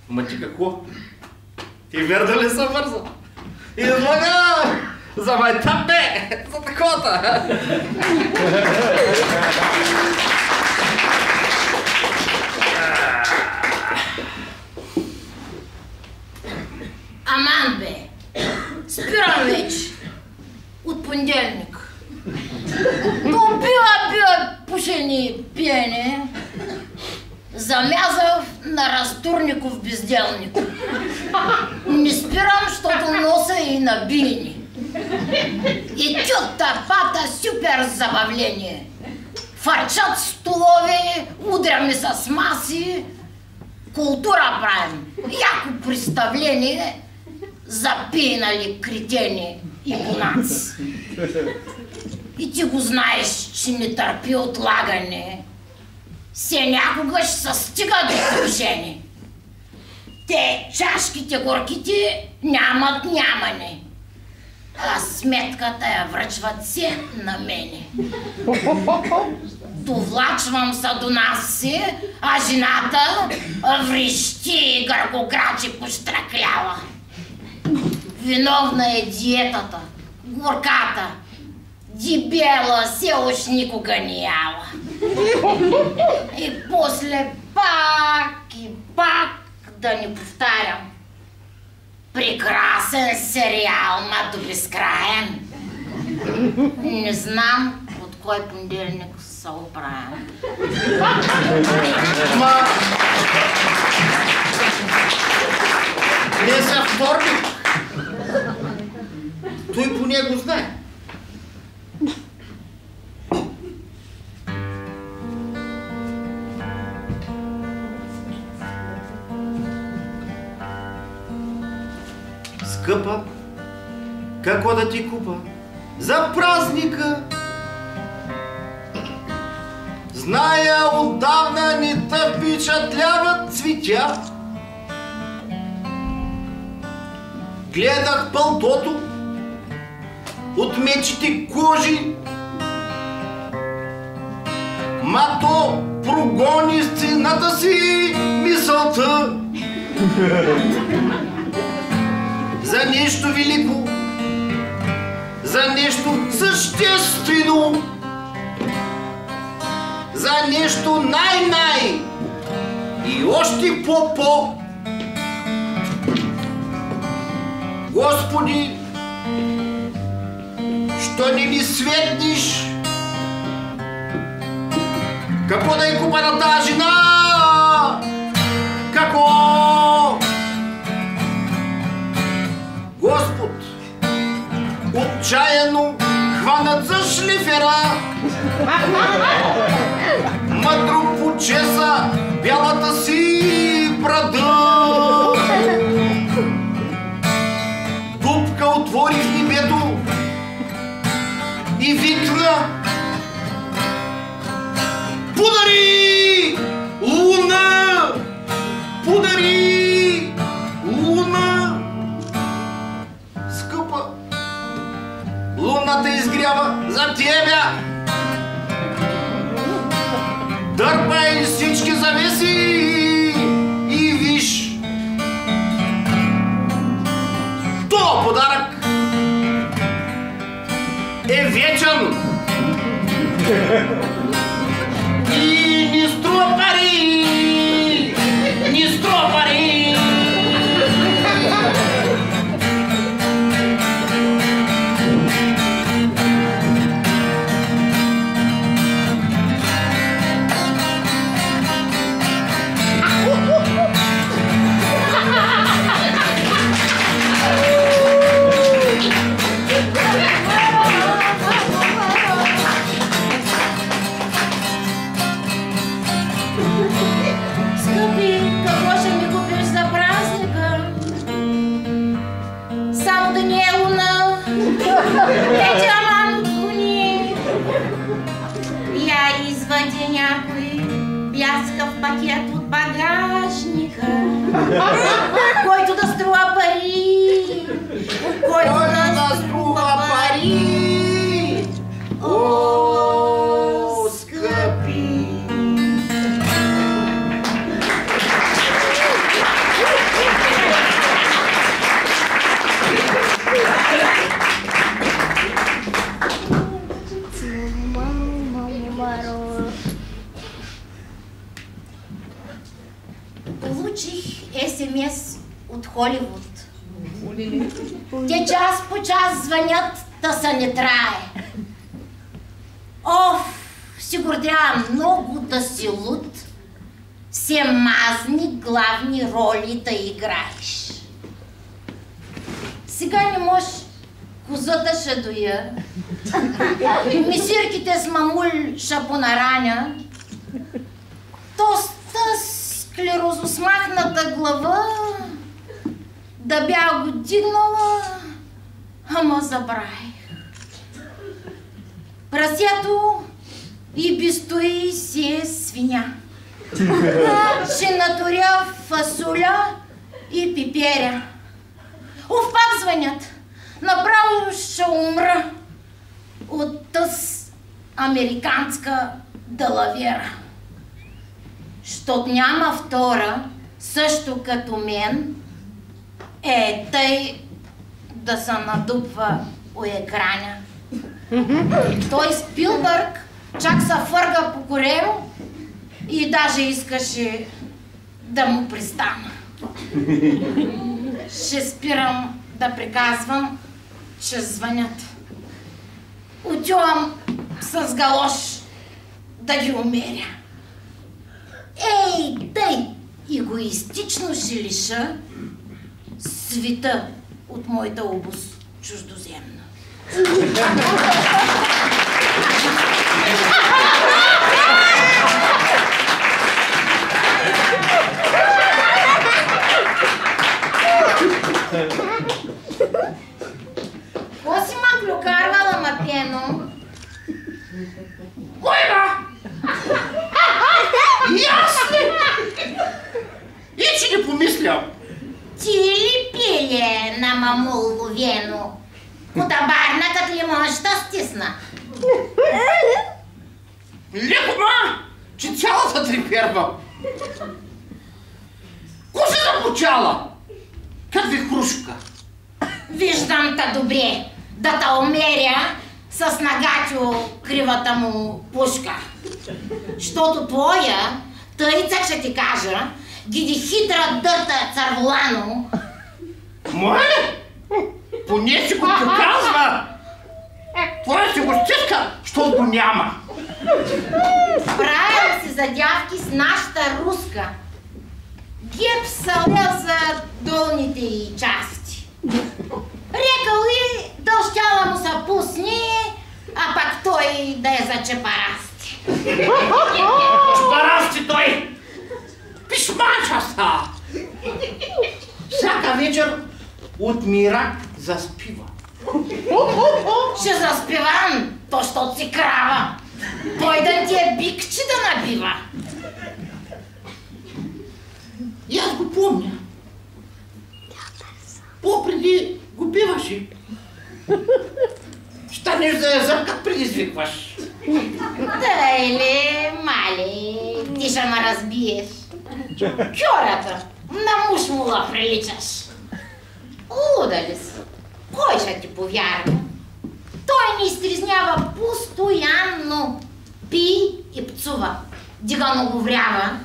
Ма ти какво? Ти верда ли съм бързо? Излага! За майтапе! За таковата! Аман бе! Спирам вече! От понеделник. То била пушене и пиене. Замязав на Раздурников безделник. Не спирам, защото носа и набийни. И тютта пата супер забавление. Фарчат столове, удряме с маси. Култура правим. Яко представление за пинали кретени и бунаци. И ти го знаеш, че не търпи отлагане. Се някога ще се стига до крушение. Те чашките горките нямат нямане. А сметката я връчват се на мене. Довлачвам се до нас си, а жената врещи и гъркокрачи пощраклява. Виновна е диетата, горката, дебела се уж никога не яла. И после пак и пак да не повтарям. Прекрасен сериал, ма до безкраен. Не знам от кой понеделник се оправям. Ма... Не са вторник. Той поне го знае. Скъпа, какво да ти купа за празника? Зная, отдавна не те впечатляват цветя. Гледах пълтото от мечите кожи, ма то прогони с цената си мисълта. За нещо велико, за нещо съществено, за нещо най-най и още по-по. Господи, що не ми светниш? Какво да я купа на тази жена? Какво? Господ, отчаяно хванат за шлифера, мъдро почеса бялата си брада. Дупка отвори в небето и викна: подари, луна, подари, луна. Скъпа, луната изгрява за тебе. Дърпай всички завеси и виж. То подарък е вечен и не струва пари, не струва пари. Извади някой бяскав пакет от багажника, който да струва пари, който да струва пари. О, скъпи! Получих СМС от Холивуд. Те час по час звънят да се не трае. Си гордя много да си луд, все мазни главни роли да играеш. Сега не можеш, козата ще доя, мисирките с мамуль ще понараня, тоста склерозосмахната глава да бях го дигнала, ама забравих. Прасето и бистои си е свиня. Ще наторя фасоля и пиперя. Пак звънят. Направо ще умра от тъс американска далавера. Щот няма втора, също като мен, тъй да се надупва у екраня. Той Спилбърг чак се фърга по коремо и даже искаше да му пристана. Ще спирам да приказвам, че звънят. Отивам с галош да ги умеря. Тъй егоистично ще лиша свита от моята обуз чуждоземна. Ко си ма клюкарвала, Матено? Кой ба? Ясно! И че не помислям. Ти ли пиле на мамул ловено? Кутабарна, като ли можеш да стисна? Леко, ма, че цялата треперва. Ко се започала? Как ви хрушка? Виждам та добре, да та умеря с нагатю кривата му пушка. Щото твоя, тъйца ще ти кажа, гиди хитра дърта царволано. Моля? Поне си го показва. Твоя си го стиска, щото го няма. Правил си задявки с нашата руска. Геп съля за долните й части. Рекал и да щяла му се пусне, а пак той да е за чепарасти. Чепарасти той! Пишмача са! Всяка вечер от мирак заспива. Ще заспивам, то щото си крава. Той да ти е бикче да набива. И аз го помня. По-преди го биваше. Щанеш да я зъркат предизвикваш. Дай ли, мали, ти ще ме разбиеш. Кьората, на муж мула приличаш. Луда ли си? Кой ще ти повярва? Той ни изтризнява постоянно. Пи и пцува. Дига много врява.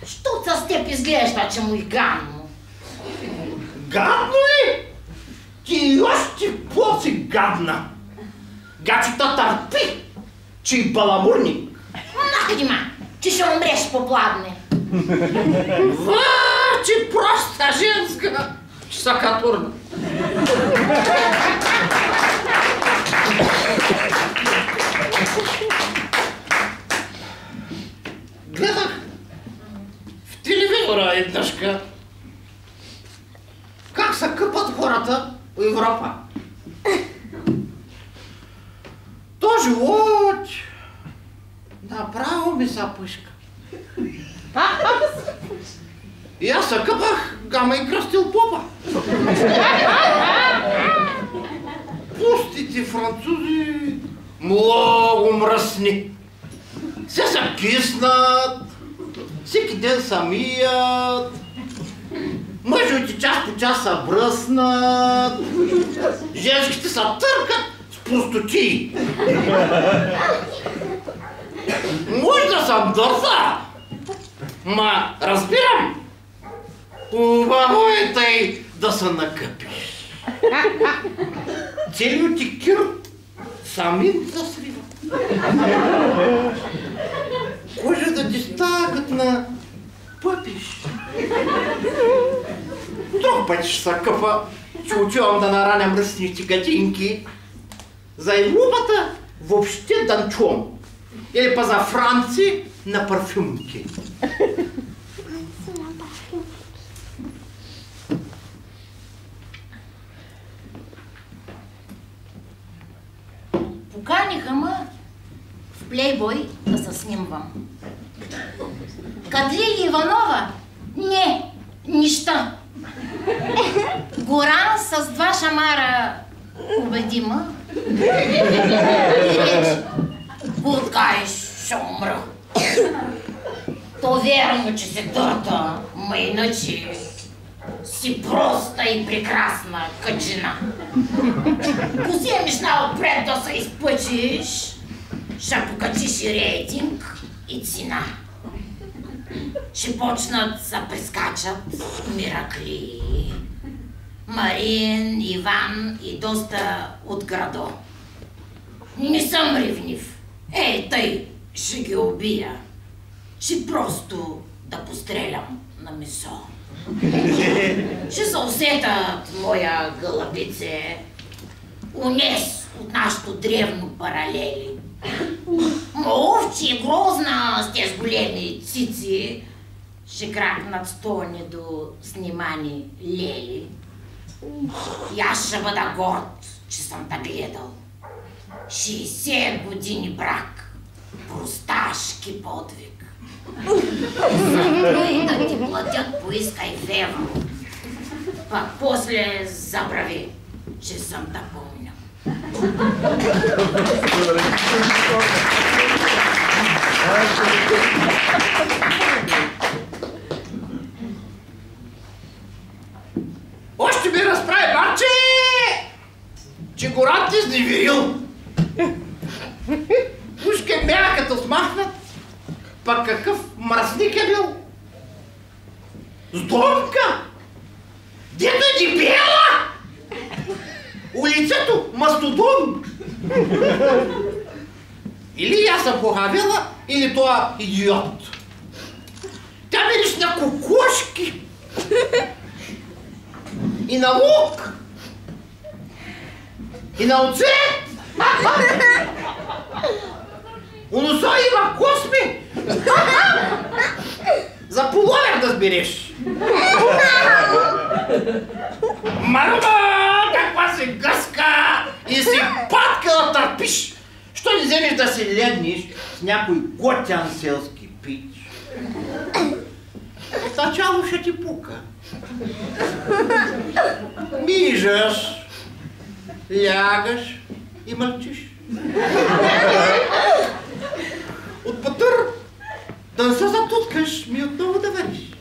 Щото с теб изглежда, че му и гадно. Гадно ли? Ти още по-си гадна. Гачета търпи, че и баламурник. Нахадима, че ще умреш по-пладне. Че проста женска. Шакатурна. Гледах в телевизора еднъжка как се къпат хората в Европа. То живот направо ми се пъшка. И аз се къпах, гама и кръстил попа. Пустите французи много мръсни. Се киснат, всеки ден са мият, мъжовете час по час са бръснат, женските са търкат с простоти. Може да съм дърза, ма разбирам, Хубаво е тъй да се накъпиш. Целият ти кир самин засрива. Кожа да ти става като на пъпиш. Друг път ще се къпа, че отивам да нараням ръсните гатинки. За Европата въобще да не чувам. Или па за Франция на парфюмки. Поканиха ме в Плейбой да се снимвам. Кадрили Иванова? Не, нища. Горан с 2 шамара убедима. И реч, Гудкай, ще умра. То верно, че си търта, ма иначе си проста и прекрасна каджина. Ако вземеш наотпред да се изпъчиш, ще покачиш и рейтинг и цена. Ще почнат да прескачат миракли. Марин, Иван и доста от градо. Не съм ревнив. Ей, тъй, ще ги убия. Ще просто да пострелям на месо. Ще се усетат моя гълъбице, унес от нашото древно паралели. Овче е грозна с тези големи цици, ще кракнат стони до снимани лели. И аз ще бъда горд, че съм те гледал. 60 години брак, просташки подвиг. Той да ти платят поискай в евро. Пак после забрави, че съм да помня. Още ми разправи, барче, че Горан ти изневерил. Пушка бяха като смахнат, пък какъв мръсник е бил. Здомка! Дето е дебела! Улицето мастодон! Или аз съм похавила, или това идиот. Тя видиш на кокошки и на лук и на оцет. У носа има косми. За половер да сбереш. Марма, каква си гъска и си патка да търпиш. Що не вземеш да се леднеш с някой готян селски пич? Отначало ще ти пука. Мижаш, лягаш и мълчиш. От пътър да не се затуткаш ми отново да вървиш.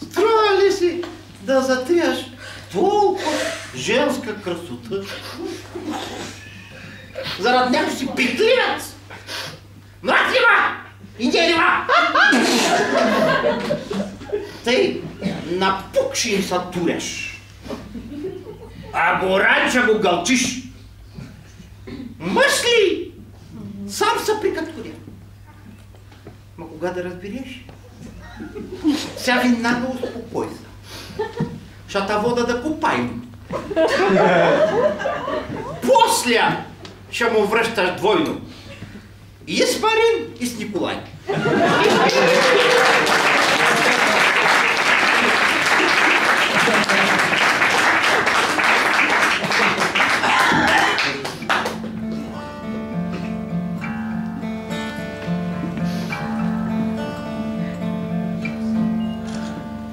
Струва ли си да затриеш толкова женска красота? Зарад някой си пикливец! Мрак ли ма? Иде ли ма? Тъй напукши им са туреш. А Горанча го гълчиш. Мъж ли? Сам се прикатуря. Ма кога да разбереш? Сега веднага успокой се. Ще та вода да купаем. После ще му връщаш двойно. И с Марин, и с Николай.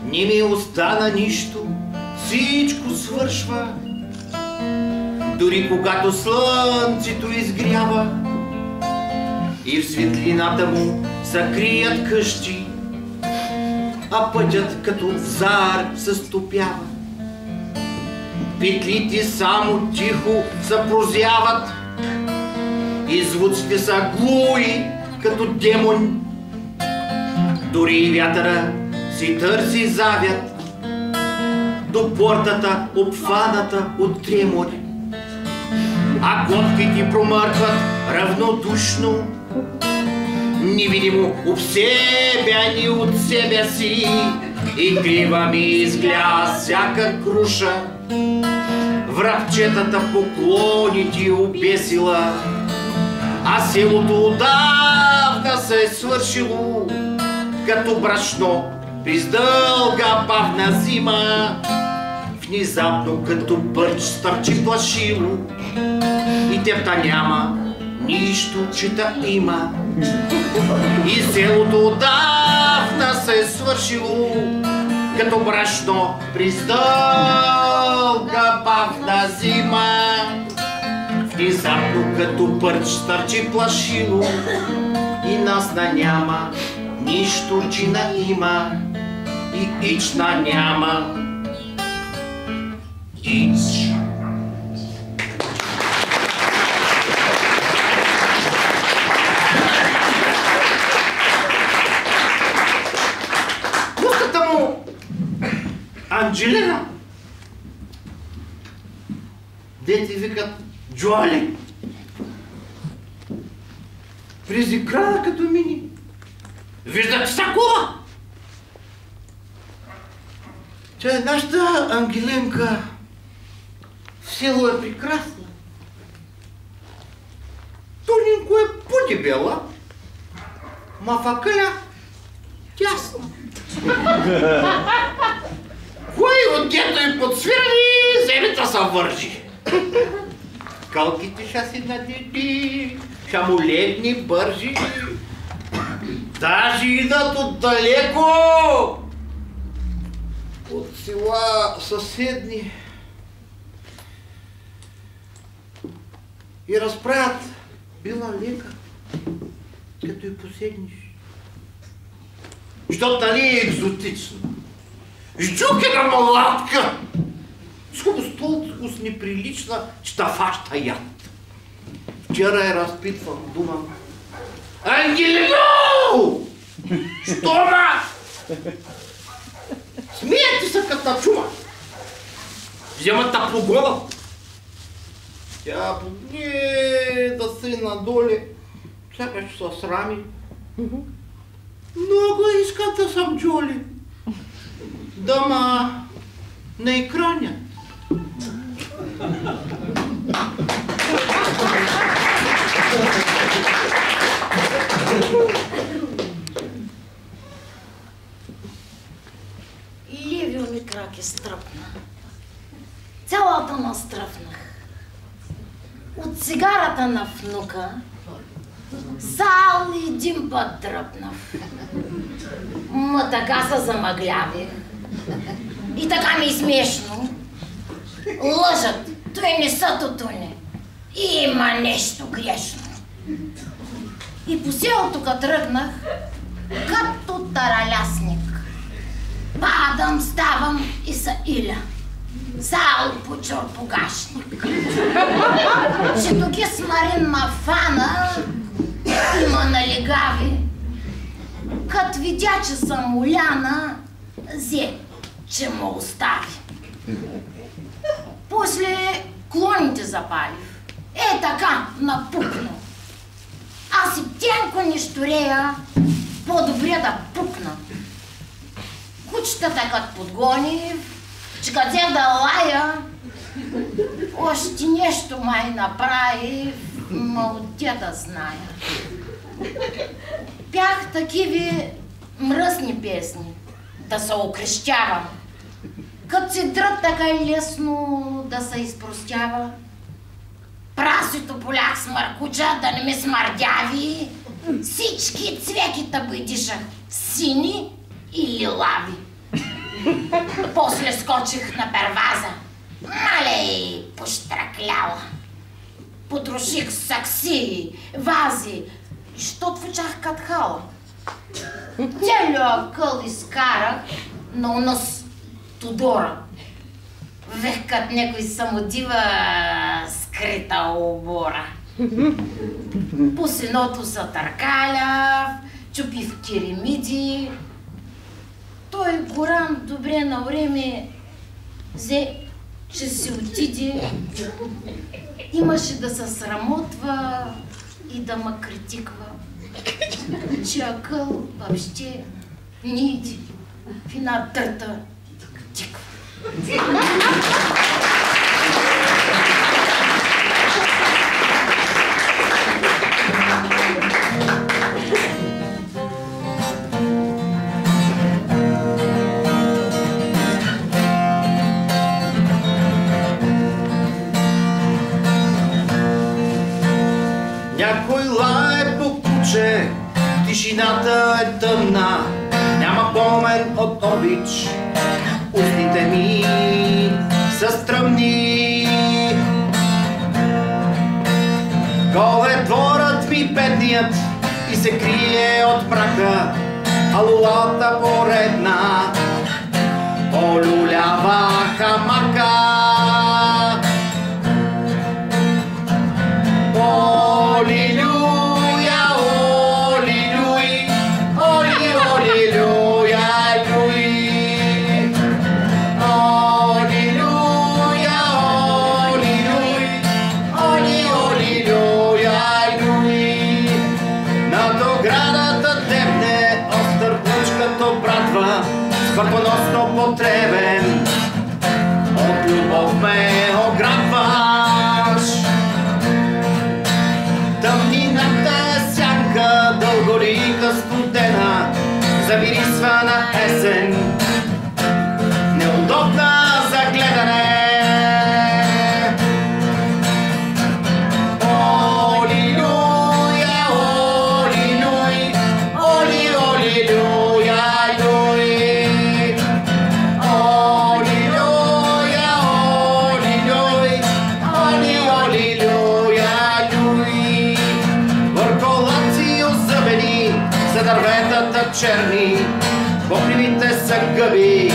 Не ми остана нищо, всичко свършва. Дори когато слънцето изгрява и в светлината му се крият къщи, а пътят като зар се стопява. Петлите само тихо се прозяват и звуците са глуи като демон. Дори и вятъра си търси завят до портата, обхваната от тремори. А котките промъркват равнодушно, невидимо обсебяни от себе си, и крива ми изгля всяка круша. Врабчетата поклоните обесила, а селото отдавна се е свършило, като брашно през дълга бавна зима. Внезапно като пърч стърчи плашило, и тебта няма, нищо, че та има. И селото отдавна се е свършило, като брашно през дълга бавна зима. Внезапно като пърч стърчи плашило, и нас на няма, нищо, че на има, и ична няма. Ич. Пуската му Анджелина, дете викат Джоали, през екрана като мини виждате всякова. Че нашата Ангеленка в село е прекрасна. Тоненко е по-дебела, ма факъля тясна. Кой от дето е подсвирали, земята са вържи. Калките ша си надети, ша му легни бържи. Даже идат отдалеко, от села съседни, и разправят била лека, като и поседниш. Защото нали е екзотично. Ждюкена младка, сколько толкова с неприлична, че та фаща яд. Вчера е разпитвам, думам: Ангелино! Що ма? Смеете се като чума. Вземат та погона. Тя не да се надоле, сякаш се срами. Много искат да съм Джоли. Дама на екраня. Левио ми крак е стръпна. Цялата настръпнах. От цигарата на внука сал един път дръпнах. Ма така се замъглявих. И така ми е смешно. Лъжат, той не са тутуни. Има нещо грешно. И по селото като тръгнах, като таралясник. Падам, ставам и са иля. Сал по чорпогашник. Че тук е смарин ма фана, има налегави. Кът видя, че съм уляна, зе, че ме остави. После клоните запалив. Е така, напукна. Аз и тенко не щурея, по-добре да пукна. Кучетата като подгони, че като взех да лая, още нещо май направи, но отде да зная. Пях такиви мръсни песни, да се окрещявам. Като си дрът, така и лесно да се изпростява. Прасито полях с маркуча, да не ми смърдяви. Всички цвекита бъдишах сини и лилави. После скочих на перваза. Малей, пощракляла. Потроших сакси, вази, що отвучах кат хала. Целият къл изкарах на унос Тодора. Вех кът някой самодива скрита обора. По сеното са търкаля, чупи в керемиди. То той Горан добре на време взе, че си отиде, имаше да се срамотва и да ме критиква, че акъл въобще не иди в една дърта тиква. Някой лае по куче, тишината е тъмна, няма помен от обич, устните ми са стръмни. Гол е дворът ми бедният и се крие от мрака, а лулата поредна олюлява хамака. Олилуя, олилуй, оли, олилуя, люй. Олилуя, олилуй, оли, олилуя, люй. Над оградата дебне остър лъч като братва, смъртоносно потребен, от любов ме ограбваш. Тъмнината е сянка, дълголика студена, завирисвана есен, неудобна за гледане. Олилуя, олилуй, оли, олилуя, люй. Олилуя, олилуй, оли, олилуя, люй. Върколаци озъбени, за дърветата черни, покривите са гъби.